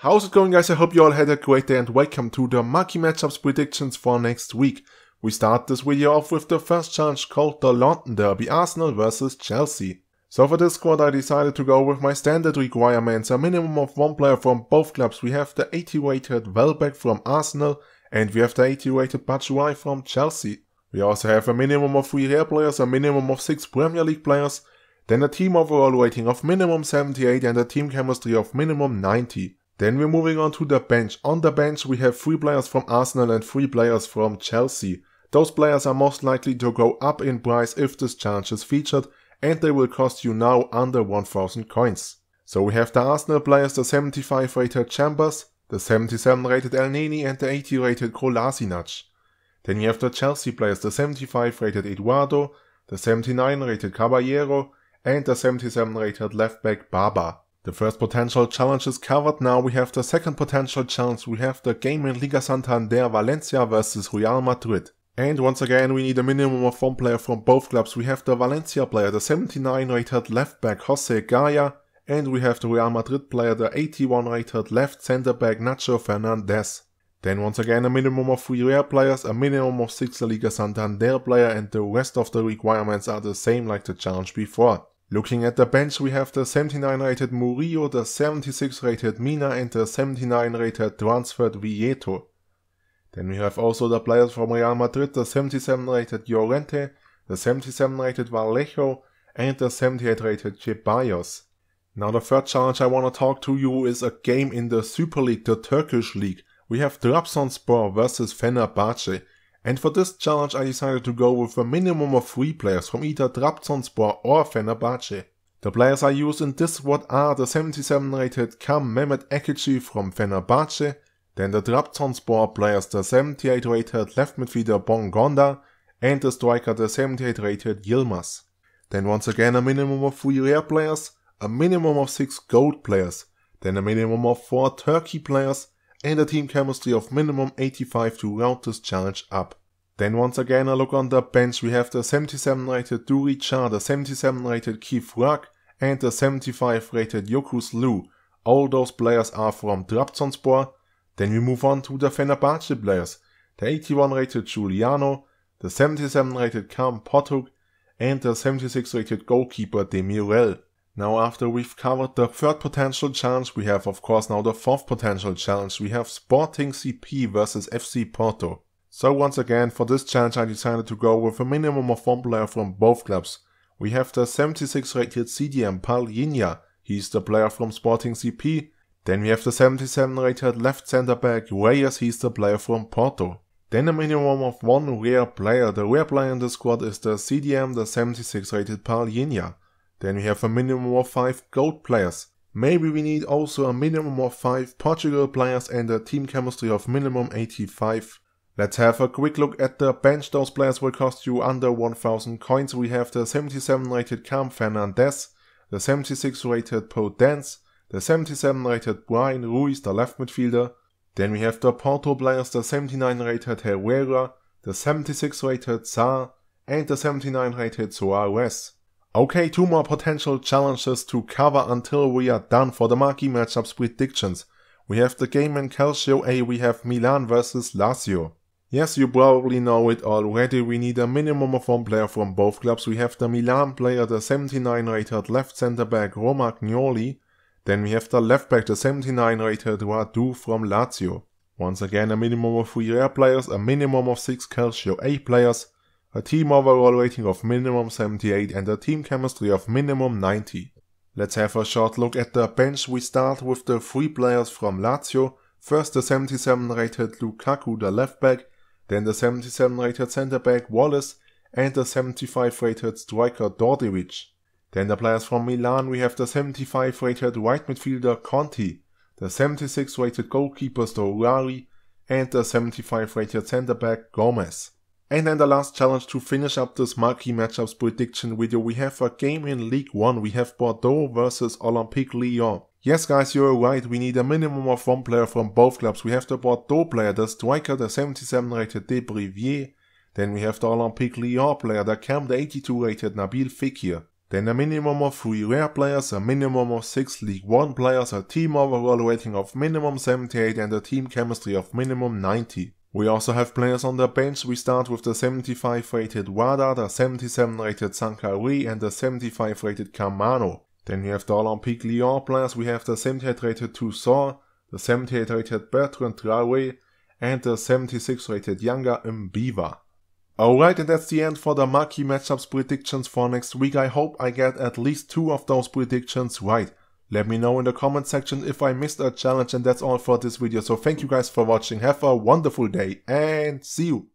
How's it going, guys? I hope you all had a great day and welcome to the Marquee matchups predictions for next week. We start this video off with the first challenge called the London Derby, Arsenal vs Chelsea. So for this squad I decided to go with my standard requirements, a minimum of one player from both clubs. We have the 80 rated Welbeck from Arsenal and we have the 80 rated Batshuayi from Chelsea. We also have a minimum of 3 rare players, a minimum of 6 Premier League players, then a team overall rating of minimum 78 and a team chemistry of minimum 90. Then we're moving on to the bench. On the bench we have 3 players from Arsenal and 3 players from Chelsea. Those players are most likely to go up in price if this challenge is featured, and they will cost you now under 1000 coins. So we have the Arsenal players, the 75 rated Chambers, the 77 rated Elneny and the 80 rated Kolasinac. Then you have the Chelsea players, the 75 rated Eduardo, the 79 rated Caballero and the 77 rated left back Baba. The first potential challenge is covered. Now we have the second potential challenge. We have the game in Liga Santander, Valencia vs Real Madrid. And once again we need a minimum of 1 player from both clubs. We have the Valencia player, the 79 rated left back Jose Gaya, and we have the Real Madrid player, the 81 rated left centre back Nacho Fernandez. Then once again a minimum of 3 rare players, a minimum of 6 Liga Santander player, and the rest of the requirements are the same like the challenge before. Looking at the bench we have the 79 rated Murillo, the 76 rated Mina and the 79 rated transferred Vieto. Then we have also the players from Real Madrid, the 77 rated Llorente, the 77 rated Vallejo and the 78 rated Ceballos. Now the third challenge I want to talk to you is a game in the Super League, the Turkish league. We have Trabzonspor vs Fenerbahce. And for this challenge I decided to go with a minimum of 3 players from either Trabzonspor or Fenerbahce. The players I use in this squad are the 77 rated Kam Mehmet Ekici from Fenerbahce, then the Trabzonspor players, the 78 rated left midfielder Bongonda and the striker the 78 rated Yilmaz. Then once again a minimum of 3 rare players, a minimum of 6 gold players, then a minimum of 4 Turkey players and a team chemistry of minimum 85 to round this challenge up. Then once again a look on the bench. We have the 77 rated Duri Char, the 77 rated Keith Rak and the 75 rated Yokus Lu. All those players are from Trabzonspor. Then we move on to the Fenerbahce players, the 81 rated Giuliano, the 77 rated Kam Potuk and the 76 rated goalkeeper Demirel. Now after we've covered the third potential challenge, we have of course now the fourth potential challenge. We have Sporting CP vs FC Porto. So once again for this challenge I decided to go with a minimum of 1 player from both clubs. We have the 76 rated CDM Palhinha, he's the player from Sporting CP. Then we have the 77 rated left centre back Reyes, he's the player from Porto. Then a minimum of 1 rare player. The rare player in the squad is the CDM, the 76 rated Palhinha. Then we have a minimum of 5 gold players. Maybe we need also a minimum of 5 Portugal players and a team chemistry of minimum 85. Let's have a quick look at the bench. Those players will cost you under 1000 coins. We have the 77 rated Kam Fernandez, the 76 rated Podence, the 77 rated Brian Ruiz, the left midfielder. Then we have the Porto players, the 79 rated Herrera, the 76 rated Sarr and the 79 rated Suarez. Okay, 2 more potential challenges to cover until we are done for the Marquee matchups predictions. We have the game in Calcio A, we have Milan vs Lazio. Yes, you probably know it already, we need a minimum of 1 player from both clubs. We have the Milan player, the 79 rated left centre back Romagnoli. Then we have the left back, the 79 rated Radu from Lazio. Once again a minimum of 3 rare players, a minimum of 6 Calcio A players, a team overall rating of minimum 78 and a team chemistry of minimum 90. Let's have a short look at the bench. We start with the 3 players from Lazio. First the 77 rated Lukaku, the left back, then the 77 rated centre back Wallace and the 75 rated striker Dordevic. Then the players from Milan, we have the 75 rated right midfielder Conti, the 76 rated goalkeeper Storari and the 75 rated centre back Gomez. And then the last challenge to finish up this Marquee matchups prediction video, we have a game in League 1, we have Bordeaux vs Olympique Lyon. Yes guys, you're right, we need a minimum of 1 player from both clubs. We have the Bordeaux player, the striker, the 77 rated Debrivier. Then we have the Olympique Lyon player, the Cam, the 82 rated Nabil Fekir. Then a minimum of 3 rare players, a minimum of 6 League 1 players, a team overall rating of minimum 78 and a team chemistry of minimum 90. We also have players on the bench. We start with the 75 rated Wada, the 77 rated Sankari and the 75 rated Camano. Then we have the Olympique Lyon players. We have the 78 rated Toussaint, the 78 rated Bertrand Traoré and the 76 rated Yanga Mbiva. Alright, and that's the end for the Marquee matchups predictions for next week. I hope I get at least 2 of those predictions right. Let me know in the comment section if I missed a challenge, and that's all for this video. So thank you guys for watching, have a wonderful day and see you!